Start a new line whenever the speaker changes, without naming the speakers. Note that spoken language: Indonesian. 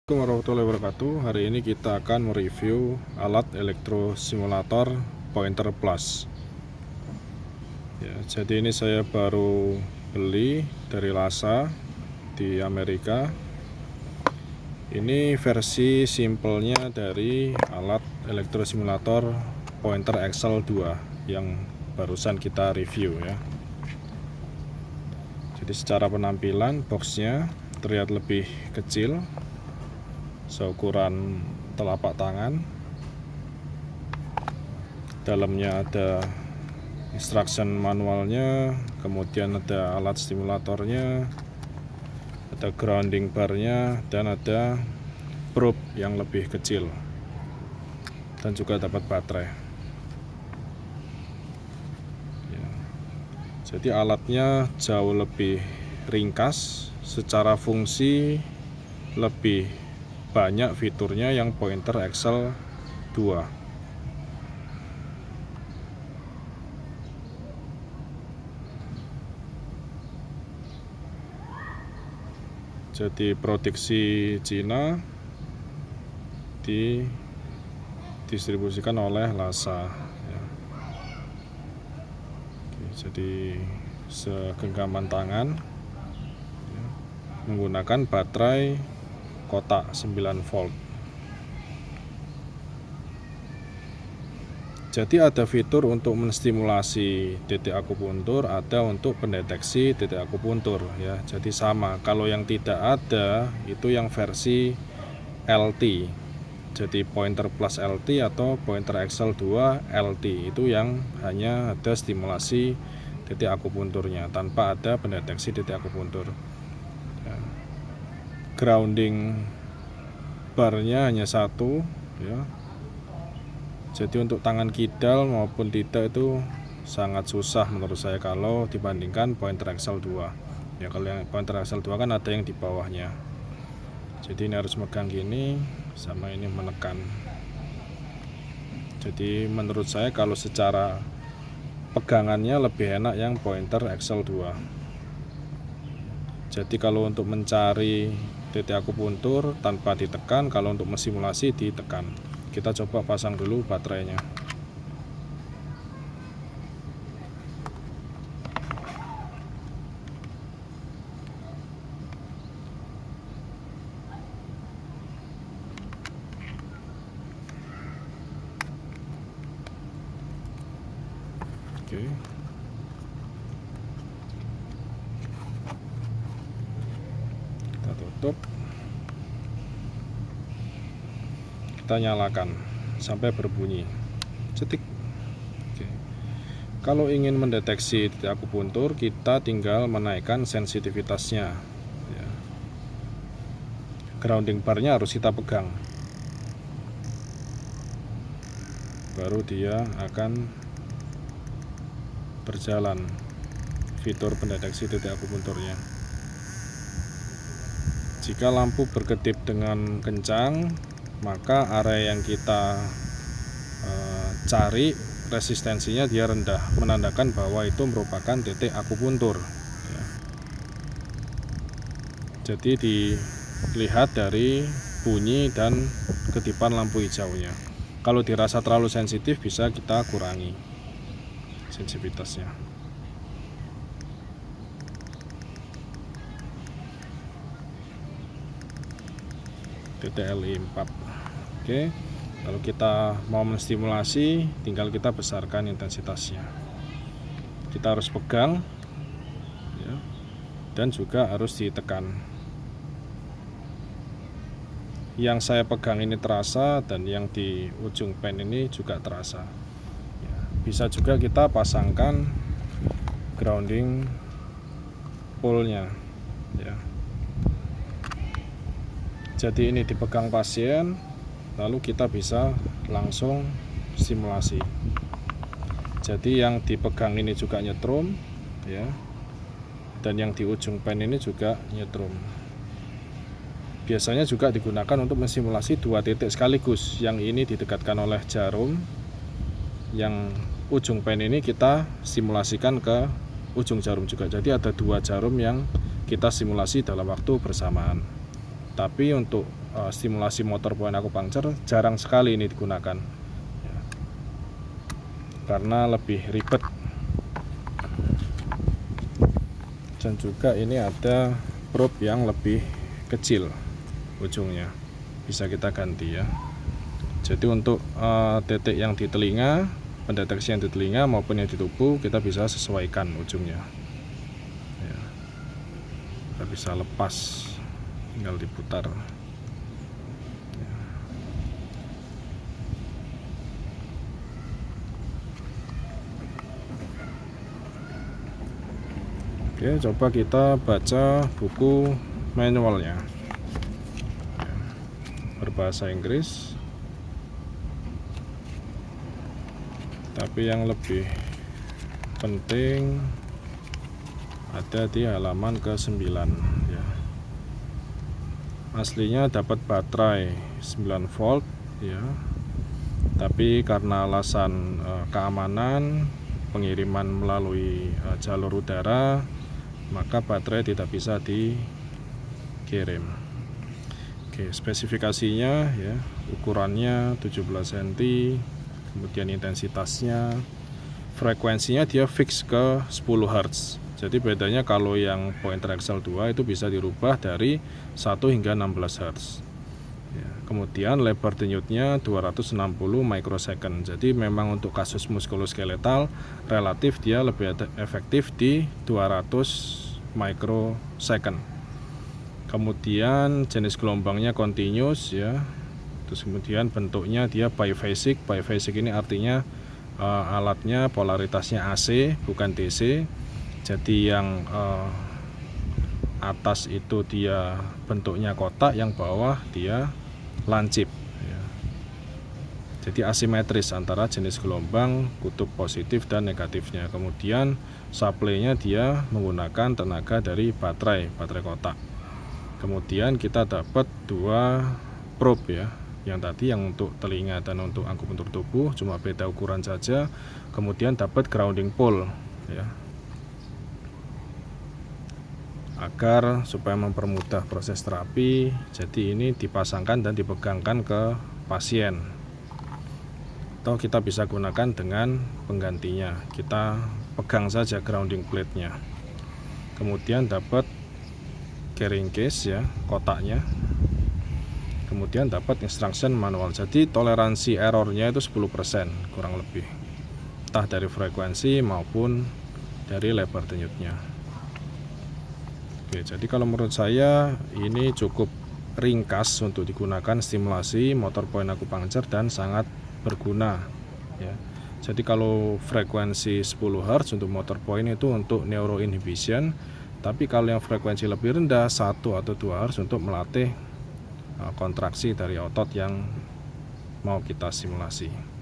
Assalamualaikum warahmatullahi wabarakatuh. Hari ini kita akan mereview alat elektro simulator Pointer Plus. Ya, jadi ini saya baru beli dari Lasa di Amerika. Ini versi simpelnya dari alat elektro simulator Pointer Excel 2 yang barusan kita review ya. Jadi secara penampilan boxnya terlihat lebih kecil, seukuran telapak tangan. Dalamnya ada instruction manualnya, kemudian ada alat stimulatornya, ada grounding barnya, dan ada probe yang lebih kecil, dan juga dapat baterai ya. Jadi alatnya jauh lebih ringkas, secara fungsi lebih banyak fiturnya yang Pointer Excel 2. Jadi produksi Cina didistribusikan oleh Lasa ya. Jadi segenggaman tangan ya, menggunakan baterai kotak 9 volt. Jadi ada fitur untuk menstimulasi titik akupuntur, ada untuk pendeteksi titik akupuntur ya. Jadi sama. Kalau yang tidak ada itu yang versi LT. Jadi Pointer Plus LT atau Pointer Excel 2 LT itu yang hanya ada stimulasi titik akupunturnya tanpa ada pendeteksi titik akupuntur. Grounding barnya hanya satu ya. Jadi untuk tangan kidal maupun tidak itu sangat susah menurut saya kalau dibandingkan Pointer Excel 2 ya. Kalau yang Pointer Excel 2 kan ada yang di bawahnya. Jadi ini harus megang gini, sama ini menekan. Jadi menurut saya kalau secara pegangannya lebih enak yang Pointer Excel 2. Jadi kalau untuk mencari titik akupuntur tanpa ditekan, kalau untuk mensimulasi ditekan. Kita coba pasang dulu baterainya. Oke. Kita tutup. Kita nyalakan sampai berbunyi cetik. Oke. Kalau ingin mendeteksi titik akupuntur, kita tinggal menaikkan sensitivitasnya ya. Grounding barnya harus kita pegang, baru dia akan berjalan fitur pendeteksi titik akupunturnya. Jika lampu berkedip dengan kencang, maka area yang kita cari resistensinya dia rendah, menandakan bahwa itu merupakan titik akupuntur ya. Jadi dilihat dari bunyi dan kedipan lampu hijaunya. Kalau dirasa terlalu sensitif bisa kita kurangi sensitivitasnya. TTLI 4. Oke. Kalau kita mau menstimulasi, tinggal kita besarkan intensitasnya. Kita harus pegang ya, dan juga harus ditekan. Yang saya pegang ini terasa, dan yang di ujung pen ini juga terasa ya. Bisa juga kita pasangkan grounding pole-nya ya. Jadi ini dipegang pasien, lalu kita bisa langsung simulasi. Jadi yang dipegang ini juga nyetrum ya, dan yang di ujung pen ini juga nyetrum. Biasanya juga digunakan untuk mensimulasi dua titik sekaligus. Yang ini didekatkan oleh jarum, yang ujung pen ini kita simulasikan ke ujung jarum juga. Jadi ada dua jarum yang kita simulasi dalam waktu bersamaan. Tapi untuk stimulasi motor point acupuncture jarang sekali ini digunakan ya, karena lebih ribet. Dan juga ini ada probe yang lebih kecil ujungnya, bisa kita ganti ya. Jadi untuk titik yang di telinga, pendeteksi yang di telinga maupun yang di tubuh, kita bisa sesuaikan ujungnya ya. Kita bisa lepas, tinggal diputar ya. Oke, coba kita baca buku manualnya ya, berbahasa Inggris. Tapi yang lebih penting ada di halaman ke-9 ya. Aslinya dapat baterai 9 volt ya. Tapi karena alasan keamanan pengiriman melalui jalur udara, maka baterai tidak bisa dikirim. Oke, spesifikasinya ya, ukurannya 17 cm, kemudian intensitasnya, frekuensinya dia fix ke 10 Hz. Jadi bedanya kalau yang pointer XL2 itu bisa dirubah dari 1 hingga 16 Hz ya. Kemudian lebar denyutnya 260 microsecond. Jadi memang untuk kasus muskuloskeletal relatif dia lebih efektif di 200 microsecond. Kemudian jenis gelombangnya continuous ya. Terus kemudian bentuknya dia biphasic. Biphasic ini artinya alatnya polaritasnya AC bukan DC. Jadi yang atas itu dia bentuknya kotak, yang bawah dia lancip ya. Jadi asimetris antara jenis gelombang kutub positif dan negatifnya. Kemudian supply-nya dia menggunakan tenaga dari baterai kotak. Kemudian kita dapat 2 probe ya. Yang tadi yang untuk telinga dan untuk akupuntur tubuh, cuma beda ukuran saja. Kemudian dapat grounding pole ya, agar supaya mempermudah proses terapi. Jadi ini dipasangkan dan dipegangkan ke pasien, atau kita bisa gunakan dengan penggantinya. Kita pegang saja grounding plate-nya. Kemudian dapat carrying case ya, kotaknya. Kemudian dapat instruction manual. Jadi toleransi errornya itu 10% kurang lebih, entah dari frekuensi maupun dari lebar denyutnya. Oke, jadi kalau menurut saya ini cukup ringkas untuk digunakan stimulasi motor point acupuncture dan sangat berguna ya. Jadi kalau frekuensi 10 Hz untuk motor point itu untuk neuroinhibition, tapi kalau yang frekuensi lebih rendah 1 atau 2 Hz untuk melatih kontraksi dari otot yang mau kita simulasi.